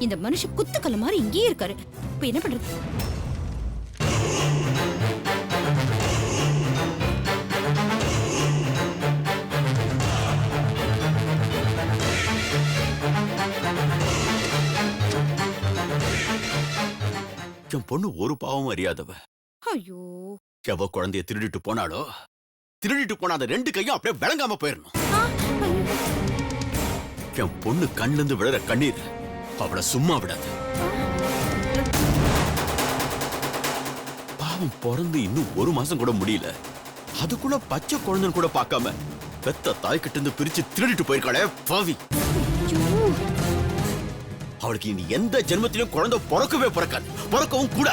இந்த மனுஷன் குத்துக்கல்ல மாதிரி இங்கேயே இருக்காரு. இப்ப என்ன பண்றது? என் பொண்ணு ஒரு பாவம் அறியாதவ. ஐயோ, எவ குழந்தைய திருடிட்டு போனாலோ, திருடிட்டு போன அந்த 2 கையும் அப்படியே விளங்காம போயிடணும். என் பொண்ணு கண்ணிலிருந்து விழுற கண்ணீர் அவளை சும்மா விடாது. பாவம் பிறந்து இன்னும் 1 மாசம் கூட முடியல. அதுக்குள்ள பச்சை குழந்தைன்னு கூட பார்க்காம பெத்த தாய்கிட்ட இருந்து பிரிச்சு திருடிட்டு போயிருக்காளே பாவி. அவளுக்கு இனி எந்த ஜென்மத்திலும் குழந்தை பிறக்கவே பிறக்காது, பிறக்கவும் கூட.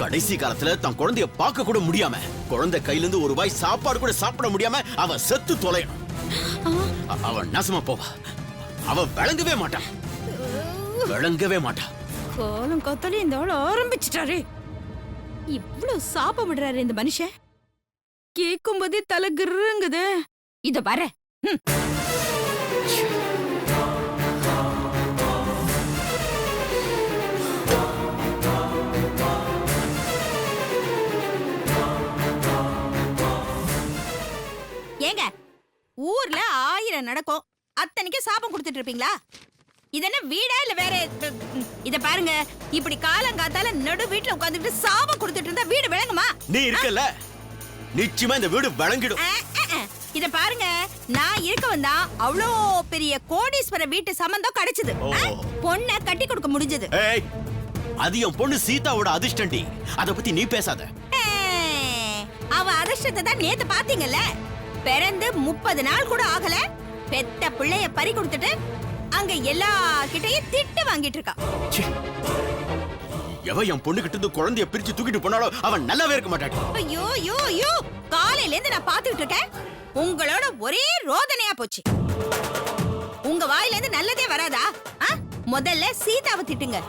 கடைசி காலத்துல தன் குழந்தைய பார்க்க கூட முடியாம, குழந்தை கையில இருந்து ஒரு வாய் சாப்பாடு கூட சாப்பிட முடியாம அவ செத்து தொலையணும். அவன் நாசமா போவா. அவ விளங்கவே மாட்டான், விளங்கவே மாட்டான். காலம் காத்தாலே இந்த ஆள் ஆரம்பிச்சிட்டாரு. இவ்வளவு சாபம் விடுறாரு இந்த மனுஷன். கேட்கும் போதே தலை கிருங்குது. இத பாரு. ஏங்க, ஊர்ல 1000 நடக்கும், அத்தனைக்கு சாபம் கொடுத்துட்டு இருப்பீங்களா? இதென்ன வீடா இல்ல வேற? இத பாருங்க, இப்படி காலங்காத்தால நடு வீட்டுல உட்கார்ந்துட்டு சாபம் கொடுத்துட்டு இருந்தா வீடு விளங்குமா? நீ இருக்கல, நிச்சயமா இந்த வீடு விளங்கிடும். இத பாருங்க, நான் இருக்க வந்தா அவ்வளோ பெரிய கோடீஸ்வர வீட்டு சம்பந்தம் கிடைச்சது. பொண்ணை கட்டி கொடுக்க முடிஞ்சது. அது என் பொண்ணு சீதாவோட அதிர்ஷ்டண்டி. அத பத்தி நீ பேசாத. அவ அதிர்ஷ்டத்தை தான் நேத்து பாத்தீங்கல்ல. பிறந்து 30 நாள் கூட ஆகல, பெத்த பிள்ளைய பறி கொடுத்துட்டு அங்க எல்லா கிட்டையும் திட்டு வாங்கிட்டு இருக்கா. எவ என் பொண்ணு கிட்ட இருந்து குழந்தைய பிரிச்சு தூக்கிட்டு போனாலோ அவன் நல்லாவே இருக்க மாட்டான். ஐயோ யோ யோ, காலையில இருந்து நான் பாத்துக்கிட்டு இருக்கேன். உங்களோட ஒரே ரோதனையா போச்சு. உங்க வாயில இருந்து நல்லதே வராதா? முதல்ல சீதாவை திட்டுங்க.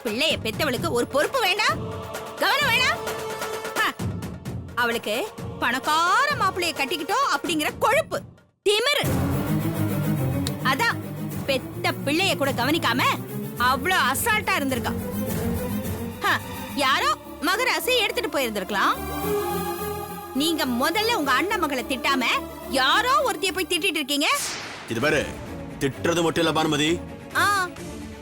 பிள்ளைய பெத்தவளுக்கு ஒரு பொறுப்பு வேண்டாம், கவனம் வேண்டாம். அவளுக்கு பணக்கார மாப்பிள்ளைய கட்டிக்கிட்டோம் அப்படிங்கிற கொழுப்பு, திமிரு. அதான் பெத்த பிள்ளைய கூட கவனிக்காம அவ்வளவு அசால்ட்டா இருந்திருக்கா. யாரோ மகராசி எடுத்துட்டு போயிருந்திருக்கலாம். நீங்க முதல்ல உங்க அண்ணன் மகளை திட்டாம யாரோ ஒருத்திய போய் திட்டிட்டு இருக்கீங்க. இது பாரு, திட்டுறது மட்டும் இல்ல பானுமதி,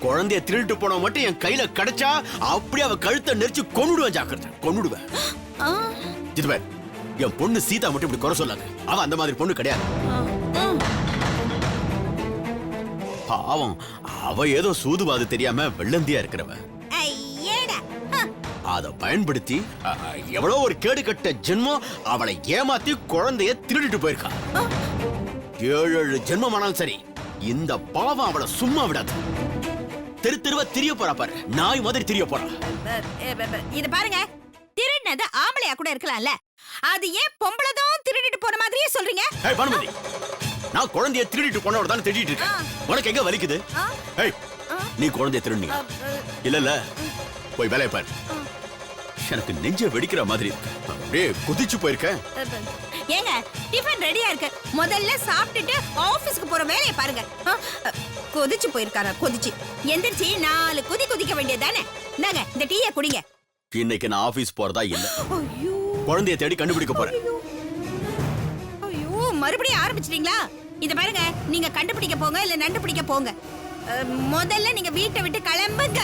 குழந்தைய திருட்டு போன மட்டும் என் கையில கிடைச்சா அப்படியே அவ கழுத்தை நெரிச்சு கொன்னுடுவேன். ஜாக்கிரதை, கொன்னுடுவேன். இது பாரு, என் பொண்ணு சீதா மட்டும் இப்படி குறை சொல்லாங்க. அவ அந்த மாதிரி பொண்ணு கிடையாது. பாவம், அவ ஏதோ சூதுவாது தெரியாம வெள்ளந்தியா இருக்கிறவ. அத பயன்படுத்தி எவ்வளோ ஒரு கேடு கட்ட ஜென்மம் அவளை ஏமாத்தி குழந்தைய திருடிட்டு போயிருக்கா. 7 ஜென்மமானாலும் சரி, இந்த பாவம் அவளை சும்மா விடாது. தெரு தெருவா திரிய போறா பாரு, நாய் மாதிரி திரிய போறா. இது பாருங்க, திருடினது ஆம்பளையா கூட இருக்கலாம்ல, அது ஏன் பொம்பளதான் திருடிட்டு போற மாதிரியே சொல்றீங்க? பானுமதி, நான் குழந்தைய திருடிட்டு போனவர தான் திட்டிட்டு இருக்கேன். உனக்கு எங்க வலிக்குது? நீ குழந்தைய திருடினீங்க இல்ல? போய் வேலைய பாரு. எனக்கு நெஞ்ச வெடிக்கிற மாதிரி இருக்கு. அப்படியே குதிச்சு போயிருக்கேன். ஏங்க, டிஃபன் ரெடியா இருக்கு, முதல்ல சாப்பிட்டுட்டு ஆபீஸ்க்கு போற வேலையை பாருங்க. கொதிச்சு போயிருக்காரா? கொதிச்சு எந்திரிச்சு 4 குதி குதிக்க வேண்டியதானே. இந்தாங்க இந்த டீயை குடிங்க. இன்னைக்கு நான் ஆபீஸ் போறதா இல்ல, குழந்தைய தேடி கண்டுபிடிக்க போறேன். ஐயோ, மறுபடியும் ஆரம்பிச்சிட்டீங்களா? இத பாருங்க, நீங்க கண்டுபிடிக்க போங்க இல்ல நண்டு பிடிக்க போங்க. முதல்ல நீங்க வீட்டை விட்டு கிளம்புங்க.